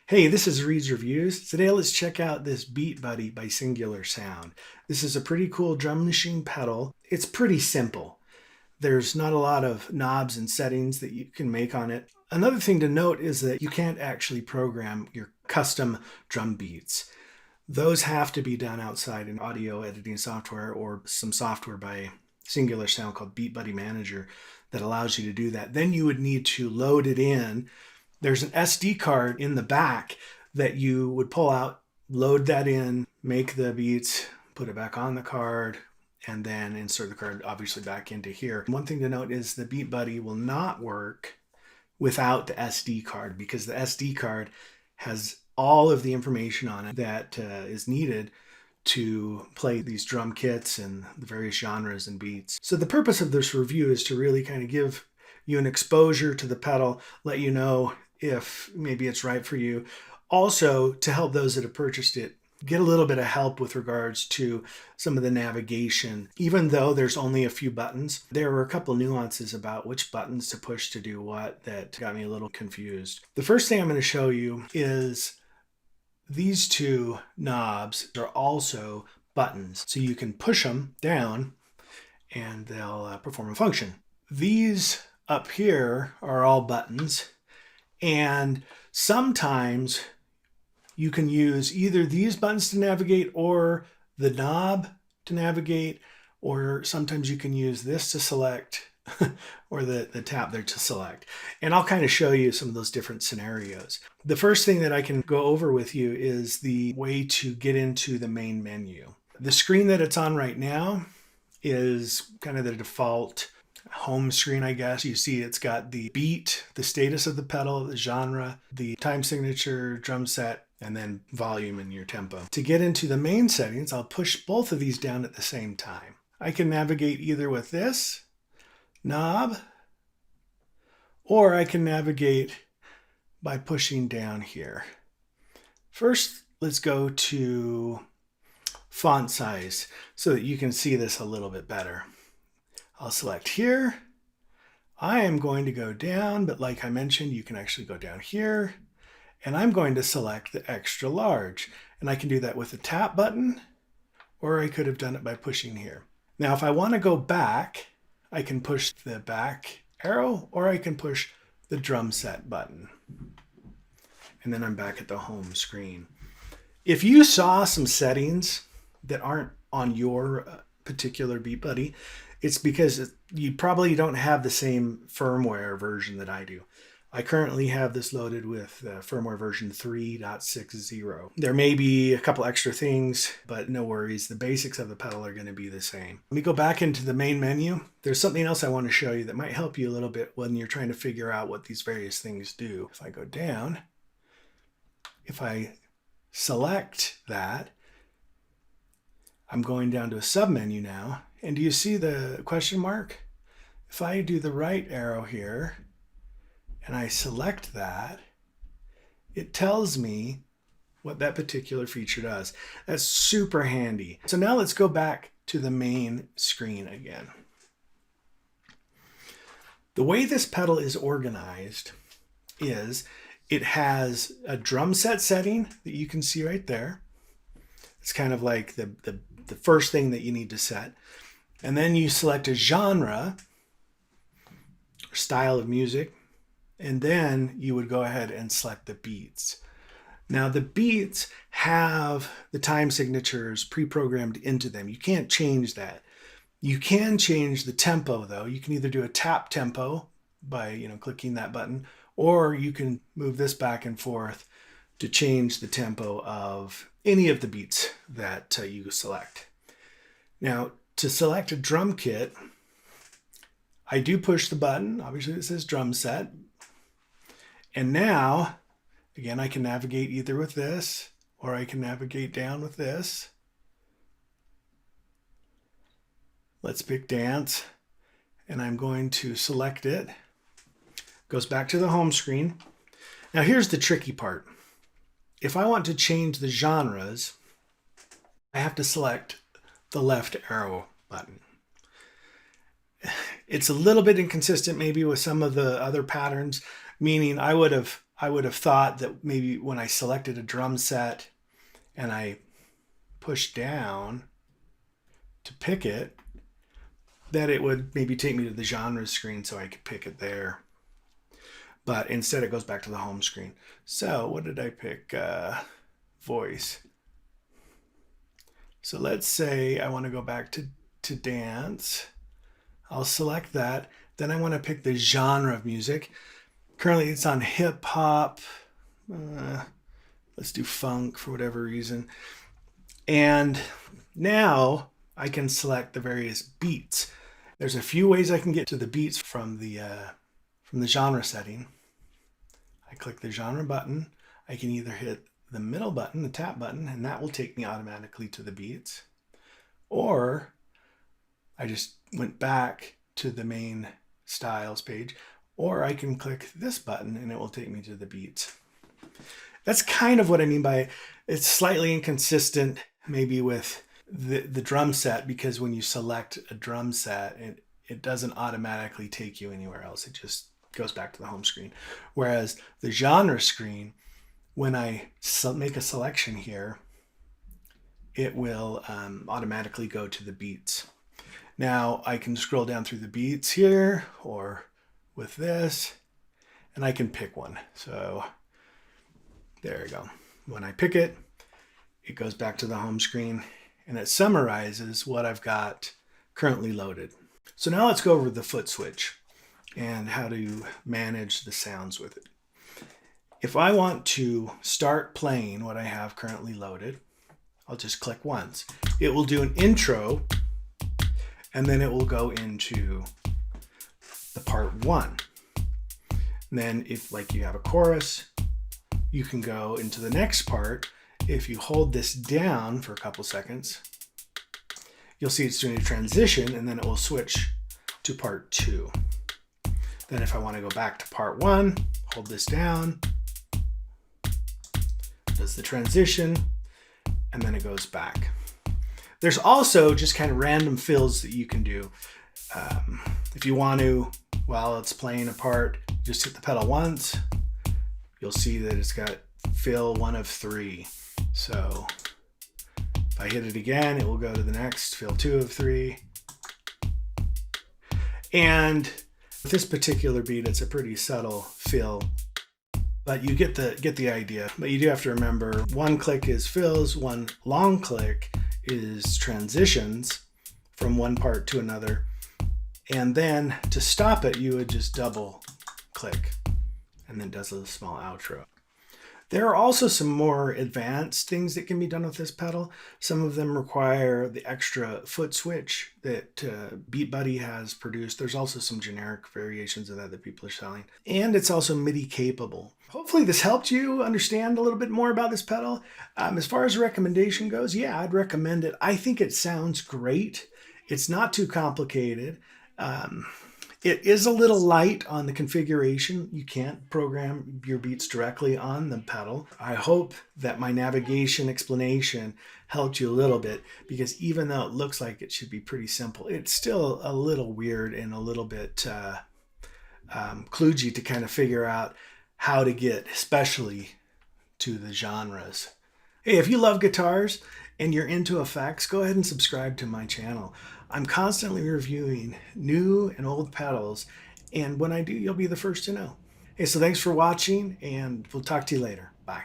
Hey, this is Reid's Reviews. Today let's check out this BeatBuddy by Singular Sound. This is a pretty cool drum machine pedal. It's pretty simple. There's not a lot of knobs and settings that you can make on it. Another thing to note is that you can't actually program your custom drum beats. Those have to be done outside in audio editing software or some software by Singular Sound called BeatBuddy Manager that allows you to do that. Then you would need to load it in. There's an SD card in the back that you would pull out, load that in, make the beats, put it back on the card, and then insert the card obviously back into here. One thing to note is the BeatBuddy will not work without the SD card because the SD card has all of the information on it that is needed to play these drum kits and the various genres and beats. So the purpose of this review is to really kind of give you an exposure to the pedal, let you know if maybe it's right for you. Also, to help those that have purchased it get a little bit of help with regards to some of the navigation. Even though there's only a few buttons, there were a couple nuances about which buttons to push to do what that got me a little confused. The first thing I'm going to show you is these two knobs are also buttons. So you can push them down and they'll perform a function. These up here are all buttons. And sometimes you can use either these buttons to navigate or the knob to navigate, or sometimes you can use this to select or the tap there to select. And I'll kind of show you some of those different scenarios. The first thing that I can go over with you is the way to get into the main menu. The screen that it's on right now is kind of the default home screen, I guess. You see it's got the beat, the status of the pedal, the genre, the time signature, drum set, and then volume and your tempo. To get into the main settings, I'll push both of these down at the same time. I can navigate either with this knob, or I can navigate by pushing down here. First, let's go to font size so that you can see this a little bit better. I'll select here. I am going to go down, but like I mentioned, you can actually go down here. And I'm going to select the extra large. And I can do that with the tap button, or I could have done it by pushing here. Now, if I want to go back, I can push the back arrow, or I can push the drum set button. And then I'm back at the home screen. If you saw some settings that aren't on your particular BeatBuddy, it's because you probably don't have the same firmware version that I do. I currently have this loaded with firmware version 3.60. There may be a couple extra things, but no worries. The basics of the pedal are going to be the same. Let me go back into the main menu. There's something else I want to show you that might help you a little bit when you're trying to figure out what these various things do. If I go down, if I select that, I'm going down to a submenu now. And do you see the question mark? If I do the right arrow here and I select that, it tells me what that particular feature does. That's super handy. So now let's go back to the main screen again. The way this pedal is organized is it has a drum set setting that you can see right there. It's kind of like the first thing that you need to set. And then you select a genre or style of music, and then you would go ahead and select the beats. Now the beats have the time signatures pre-programmed into them. You can't change that. You can change the tempo though. You can either do a tap tempo by clicking that button, or you can move this back and forth to change the tempo of any of the beats that you select. Now, to select a drum kit, I do push the button. Obviously, it says drum set. And now, again, I can navigate either with this, or I can navigate down with this. Let's pick dance, and I'm going to select it. Goes back to the home screen. Now, here's the tricky part. If I want to change the genres, I have to select the left arrow button. It's a little bit inconsistent maybe with some of the other patterns, meaning I would have I would have thought that maybe when I selected a drum set and I pushed down to pick it, that it would maybe take me to the genre screen so I could pick it there. But instead it goes back to the home screen. So what did I pick? Voice. So let's say I want to go back to dance. I'll select that. Then I want to pick the genre of music. Currently it's on hip hop. Let's do funk for whatever reason. And now I can select the various beats. There's a few ways I can get to the beats from the genre setting. I click the genre button. I can either hit the middle button, the tap button, and that will take me automatically to the beats. Or I just went back to the main styles page, or I can click this button and it will take me to the beats. That's kind of what I mean by it's slightly inconsistent maybe with the drum set, because when you select a drum set, it doesn't automatically take you anywhere else. It just goes back to the home screen. Whereas the genre screen, when I make a selection here, it will automatically go to the beats. Now I can scroll down through the beats here or with this, and I can pick one. So there you go. When I pick it, it goes back to the home screen and it summarizes what I've got currently loaded. So now let's go over the foot switch and how to manage the sounds with it. If I want to start playing what I have currently loaded, I'll just click once. It will do an intro, and then it will go into the part one. And then if like you have a chorus, you can go into the next part. If you hold this down for a couple seconds, you'll see it's doing a transition, and then it will switch to part two. Then if I want to go back to part one, hold this down, does the transition, and then it goes back. There's also just kind of random fills that you can do. If you want to, while it's playing a part, just hit the pedal once. You'll see that it's got fill 1 of 3. So if I hit it again, it will go to the next fill 2 of 3. And with this particular beat, it's a pretty subtle fill, but you get the idea. But you do have to remember, one click is fills, one long click is transitions from one part to another. And then to stop it, you would just double click and then does a small outro. There are also some more advanced things that can be done with this pedal. Some of them require the extra foot switch that BeatBuddy has produced. There's also some generic variations of that people are selling. And it's also MIDI capable. Hopefully this helped you understand a little bit more about this pedal. As far as a recommendation goes, yeah, I'd recommend it. I think it sounds great. It's not too complicated. It is a little light on the configuration. You can't program your beats directly on the pedal. I hope that my navigation explanation helped you a little bit, because even though it looks like it should be pretty simple, it's still a little weird and a little bit kludgy to kind of figure out how to get, especially to the genres. Hey, if you love guitars and you're into effects, go ahead and subscribe to my channel. I'm constantly reviewing new and old pedals, and when I do, you'll be the first to know. Hey, so thanks for watching, and we'll talk to you later. Bye.